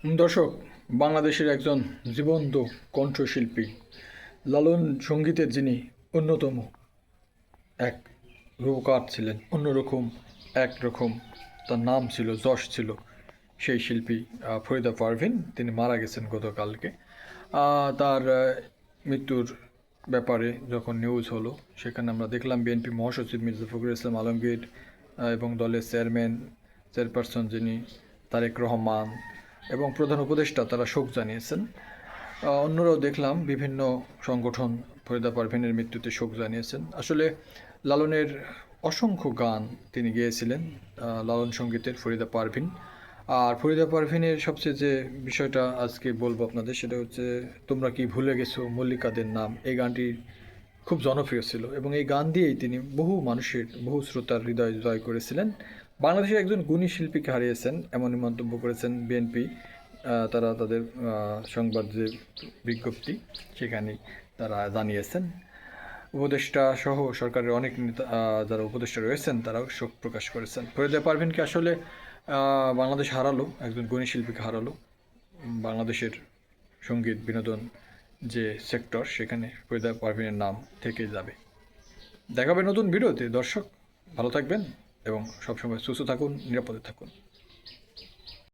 দর্শক, বাংলাদেশের একজন জীবন্ত কণ্ঠশিল্পী, লালন সঙ্গীতের যিনি অন্যতম এক রূপকার ছিলেন, অন্যরকম একরকম তার নাম ছিল, যশ ছিল, সেই শিল্পী ফরিদা পারভিন তিনি মারা গেছেন গতকালকে। তার মৃত্যুর ব্যাপারে যখন নিউজ হলো, সেখানে আমরা দেখলাম বিএনপি মহাসচিব মির্জা ফখরুল ইসলাম আলমগীর এবং দলের চেয়ারপারসন যিনি তারেক রহমান এবং প্রধান উপদেষ্টা তারা শোক জানিয়েছেন। অন্যরাও দেখলাম বিভিন্ন সংগঠন ফরিদা পারভিনের মৃত্যুতে শোক জানিয়েছেন। আসলে লালনের অসংখ্য গান তিনি গেয়েছিলেন, লালন সঙ্গীতের ফরিদা পারভিন। আর ফরিদা পারভিনের সবচেয়ে যে বিষয়টা আজকে বলবো আপনাদের, সেটা হচ্ছে তোমরা কি ভুলে গেছো মল্লিকাদের নাম। এই গানটি খুব জনপ্রিয় ছিল এবং এই গান দিয়েই তিনি বহু মানুষের, বহু শ্রোতার হৃদয় জয় করেছিলেন। বাংলাদেশের একজন গুণী শিল্পীকে হারিয়েছেন এমনই মন্তব্য করেছেন বিএনপি। তারা তাদের সংবাদ যে বিজ্ঞপ্তি, সেখানে তারা জানিয়েছেন। উপদেষ্টা সহ সরকারের অনেক নেতা, যারা উপদেষ্টা রয়েছেন, তারাও শোক প্রকাশ করেছেন। ফরিদা পারভিনকে আসলে বাংলাদেশ হারালো, একজন গুণী শিল্পীকে হারালো। বাংলাদেশের সঙ্গীত বিনোদন যে সেক্টর, সেখানে ফরিদা পারভিনের নাম থেকে যাবে। দেখাবে নতুন ভিডিওতে। দর্শক, ভালো থাকবেন এবং সবসময় সুস্থ থাকুন, নিরাপদে থাকুন।